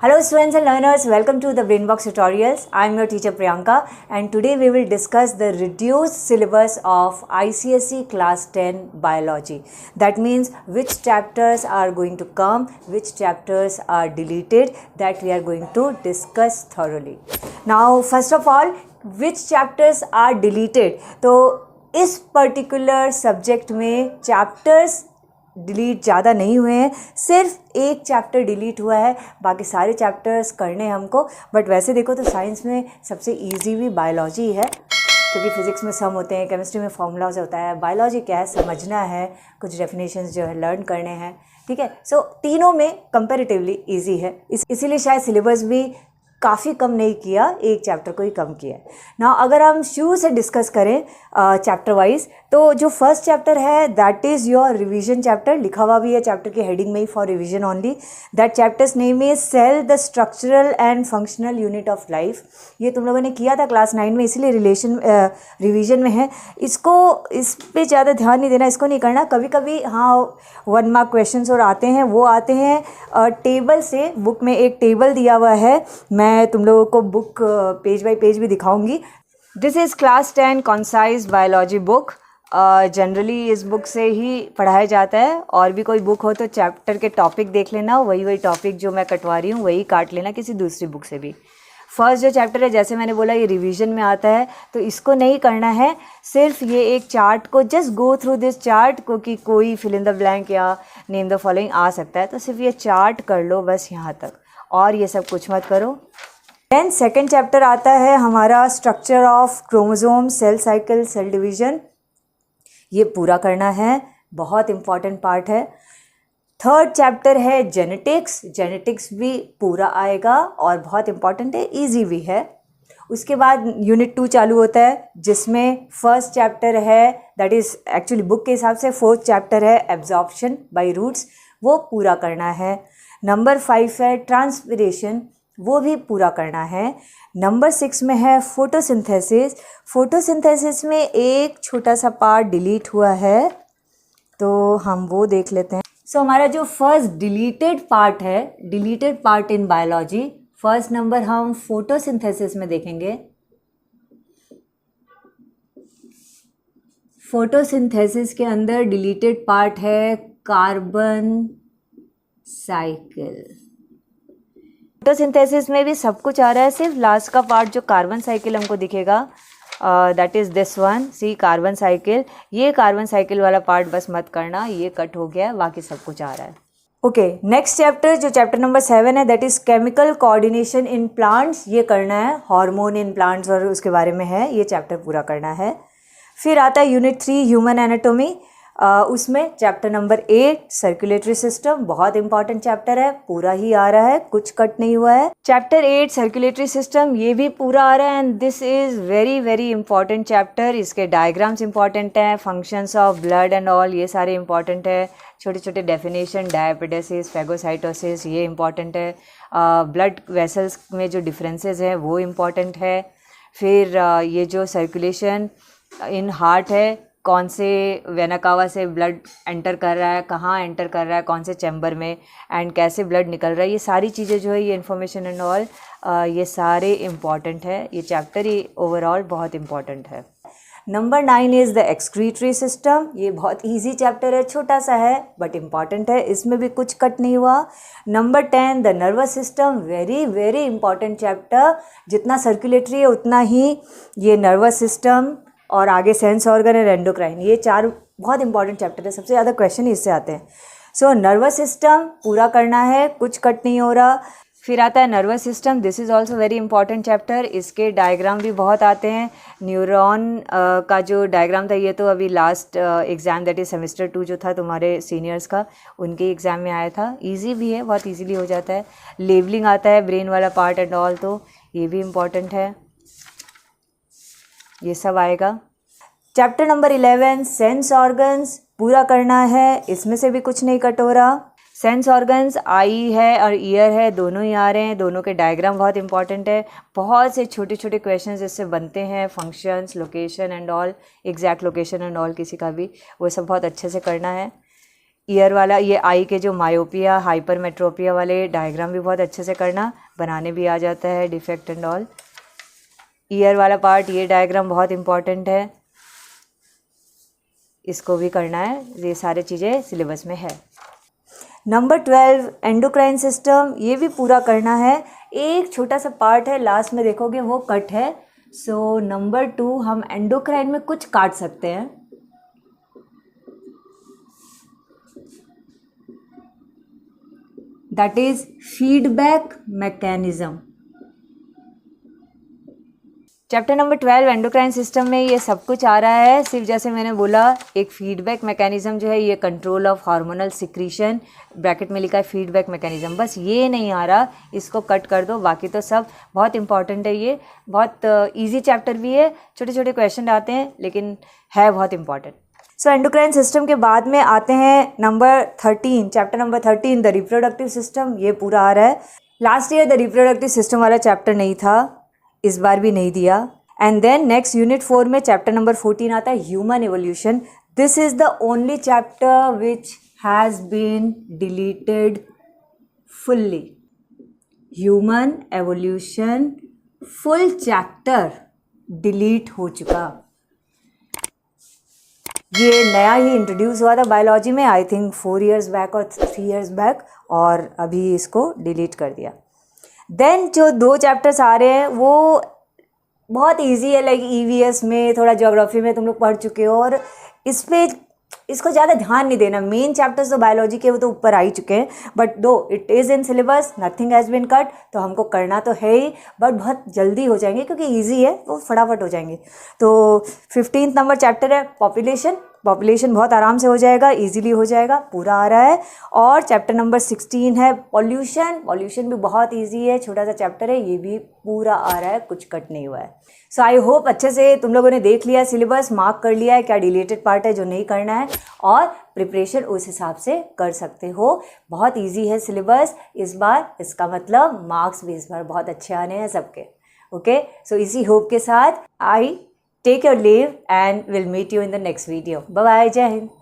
Hello students and learners, welcome to the Brainbox tutorials. I am your teacher Priyanka and today we will discuss the reduced syllabus of ICSE class 10 biology. That means which chapters are going to come, which chapters are deleted, that we are going to discuss thoroughly. Now first of all, which chapters are deleted? तो इस particular subject में chapters delete ज़्यादा नहीं हुए हैं, सिर्फ एक chapter delete हुआ है, बाकी सारे चैप्टर्स करने हैं हमको. बट वैसे देखो तो साइंस में सबसे इजी भी बायोलॉजी है, क्योंकि फिज़िक्स में सम होते हैं, केमिस्ट्री में फॉर्मूलाज होता है. बायोलॉजी क्या है, समझना है, कुछ डेफिनेशंस जो है लर्न करने हैं. ठीक है, सो तीनों में कंपैरेटिवली इजी है, इसीलिए शायद सिलेबस भी काफ़ी कम नहीं किया, एक चैप्टर को ही कम किया है. ना अगर हम शुरू से डिस्कस करें चैप्टर वाइज, तो जो फर्स्ट चैप्टर है that is your revision chapter. लिखा हुआ भी है चैप्टर के हेडिंग में ही, for revision only. That chapter's name is cell the structural and functional unit of life. ये तुम लोगों ने किया था क्लास 9 में, इसलिए रिवीजन में है. इसको इस पर ज़्यादा ध्यान नहीं देना, इसको नहीं करना. कभी कभी हाँ 1 मार्क क्वेश्चन और आते हैं, वो आते हैं टेबल से. बुक में एक टेबल दिया हुआ है, मैं तुम लोगों को बुक पेज बाय पेज भी दिखाऊंगी. This is class 10 concise biology book. Generally इस बुक से ही पढ़ाया जाता है. और भी कोई बुक हो तो चैप्टर के टॉपिक देख लेना, वही टॉपिक जो मैं कटवा रही हूँ वही काट लेना किसी दूसरी बुक से भी. फर्स्ट जो चैप्टर है, जैसे मैंने बोला, ये रिवीजन में आता है, तो इसको नहीं करना है. सिर्फ ये एक चार्ट को just go through this chart को, कि कोई फिल इन द ब्लैंक या नेम द फॉलोइंग आ सकता है, तो सिर्फ ये चार्ट कर लो बस यहाँ तक, और ये सब कुछ मत करो. देन सेकेंड चैप्टर आता है हमारा structure of chromosome, cell cycle, cell division. ये पूरा करना है, बहुत इम्पॉर्टेंट पार्ट है. थर्ड चैप्टर है जेनेटिक्स. जेनेटिक्स भी पूरा आएगा और बहुत इम्पॉर्टेंट है, इजी भी है. उसके बाद यूनिट 2 चालू होता है, जिसमें फर्स्ट चैप्टर है, दैट इज़ एक्चुअली बुक के हिसाब से फोर्थ चैप्टर है एब्जॉर्प्शन बाय रूट्स, वो पूरा करना है. नंबर 5 है ट्रांसपिरेशन, वो भी पूरा करना है. नंबर 6 में है फोटोसिंथेसिस. फोटोसिंथेसिस में एक छोटा सा पार्ट डिलीट हुआ है, तो हम वो देख लेते हैं. सो हमारा जो फर्स्ट डिलीटेड पार्ट है, deleted part in biology, first number हम फोटोसिंथेसिस में देखेंगे. फोटोसिंथेसिस के अंदर डिलीटेड पार्ट है कार्बन साइकिल. फोटोसिंथेसिस में भी सब कुछ आ रहा है, सिर्फ लास्ट का पार्ट जो कार्बन साइकिल हमको दिखेगा, that is this one, see carbon cycle. ये कार्बन साइकिल वाला पार्ट बस मत करना, ये कट हो गया, बाकी सब कुछ आ रहा है. ओके, नेक्स्ट चैप्टर जो चैप्टर नंबर 7 है, that is chemical coordination in plants. ये करना है, हार्मोन इन प्लांट्स और उसके बारे में है, ये चैप्टर पूरा करना है. फिर आता है यूनिट 3 ह्यूमन एनाटोमी. उसमें चैप्टर नंबर 8 सर्कुलेटरी सिस्टम, बहुत इंपॉर्टेंट चैप्टर है, पूरा ही आ रहा है, कुछ कट नहीं हुआ है. चैप्टर 8 सर्कुलेटरी सिस्टम, ये भी पूरा आ रहा है, and this is very very important chapter. इसके डायग्राम्स इंपॉर्टेंट हैं, functions of blood and all, ये सारे इंपॉर्टेंट है. छोटे छोटे डेफिनेशन, डायपेडेसिस, फैगोसाइटोसिस, ये इंपॉर्टेंट है. ब्लड वेसल्स में जो डिफरेंसेस हैं वो इम्पॉर्टेंट है. फिर ये जो सर्कुलेशन इन हार्ट है, कौन से वेना कावा से ब्लड एंटर कर रहा है, कहाँ एंटर कर रहा है, कौन से चैम्बर में, एंड कैसे ब्लड निकल रहा है, ये सारी चीज़ें जो है, ये इन्फॉर्मेशन एंड ऑल, ये सारे इम्पॉर्टेंट है. ये चैप्टर ही ओवरऑल बहुत इम्पॉर्टेंट है. Number 9 is the excretory system. ये बहुत इजी चैप्टर है, छोटा सा है बट इम्पॉर्टेंट है, इसमें भी कुछ कट नहीं हुआ. Number 10 the nervous system, very very important chapter. जितना सर्कुलेटरी है उतना ही ये नर्वस सिस्टम, और आगे सेंस ऑर्गन और एंडोक्राइन, ये 4 बहुत इंपॉर्टेंट चैप्टर है, सबसे ज़्यादा क्वेश्चन इससे आते हैं. सो नर्वस सिस्टम पूरा करना है, कुछ कट नहीं हो रहा. फिर आता है nervous system, this is also very important chapter. इसके डायग्राम भी बहुत आते हैं. न्यूरॉन का जो डायग्राम था, ये तो अभी last exam, that is semester 2 जो था तुम्हारे सीनियर्स का, उनके एग्ज़ाम में आया था. ईजी भी है, बहुत ईजीली हो जाता है. लेबलिंग आता है, ब्रेन वाला पार्ट एंड ऑल, तो ये भी इम्पॉर्टेंट है, ये सब आएगा. चैप्टर नंबर 11 सेंस ऑर्गन्स पूरा करना है, इसमें से भी कुछ नहीं कट हो रहा. सेंस ऑर्गन्स आई है और ईयर है, दोनों ही आ रहे हैं, दोनों के डायग्राम बहुत इंपॉर्टेंट है. बहुत से छोटे छोटे क्वेश्चंस इससे बनते हैं, functions, location and all, exact location and all, किसी का भी, वो सब बहुत अच्छे से करना है. ईयर वाला, ये आई के जो मायोपिया हाइपरमेट्रोपिया वाले डायग्राम भी बहुत अच्छे से करना, बनाने भी आ जाता है, डिफेक्ट एंड ऑल। ईयर वाला पार्ट, ये डायग्राम बहुत इंपॉर्टेंट है, इसको भी करना है, ये सारी चीज़ें सिलेबस में है। नंबर 12 एंडोक्राइन सिस्टम, ये भी पूरा करना है। एक छोटा सा पार्ट है लास्ट में देखोगे वो कट है। सो नंबर 2 हम एंडोक्राइन में कुछ काट सकते हैं। That is feedback mechanism. Chapter number 12 endocrine system में ये सब कुछ आ रहा है। सिर्फ जैसे मैंने बोला, एक फीडबैक मैकेनिज्म जो है, ये control of hormonal secretion, bracket में लिखा है फीडबैक मैकेनिज्म, बस ये नहीं आ रहा, इसको कट कर दो, बाकी तो सब बहुत इंपॉर्टेंट है। ये बहुत ईजी चैप्टर भी है, छोटे छोटे क्वेश्चन आते हैं लेकिन है बहुत इंपॉर्टेंट। सो एंडोक्राइन सिस्टम के बाद में आते हैं number 13, chapter number 13 the reproductive system, ये पूरा आ रहा है। Last year the reproductive system वाला चैप्टर नहीं था, इस बार भी नहीं दिया। एंड देन नेक्स्ट यूनिट 4 में चैप्टर नंबर 14 आता है human evolution. This is the only chapter which has been deleted fully. Human evolution full chapter delete हो चुका। ये नया ही इंट्रोड्यूस हुआ था बायोलॉजी में, आई थिंक 4 years बैक और 3 years बैक, और अभी इसको डिलीट कर दिया। देन जो 2 चैप्टर्स आ रहे हैं वो बहुत इजी है, लाइक ईवीएस में, थोड़ा ज्योग्राफी में तुम लोग पढ़ चुके हो, और इस पे इसको ज़्यादा ध्यान नहीं देना। मेन चैप्टर्स तो बायोलॉजी के वो तो ऊपर आ ही चुके हैं, but though it is in syllabus, nothing has been cut, तो हमको करना तो है ही, बट बहुत जल्दी हो जाएंगे क्योंकि ईजी है, वो फटाफट हो जाएंगे। तो 15th नंबर चैप्टर है पॉपुलेशन। पॉपुलेशन बहुत आराम से हो जाएगा, इजीली हो जाएगा, पूरा आ रहा है। और चैप्टर नंबर 16 है पॉल्यूशन। पॉल्यूशन भी बहुत इजी है, छोटा सा चैप्टर है, ये भी पूरा आ रहा है, कुछ कट नहीं हुआ है। सो आई होप अच्छे से तुम लोगों ने देख लिया सिलेबस, मार्क कर लिया है क्या डिलीटेड पार्ट है जो नहीं करना है, और प्रिपरेशन उस हिसाब से कर सकते हो। बहुत ईजी है सिलेबस इस बार, इसका मतलब मार्क्स भी इस बार बहुत अच्छे आने हैं सबके। ओके, सो इसी होप के साथ आई take your leave and we'll meet you in the next video. Bye bye. Jai Hind.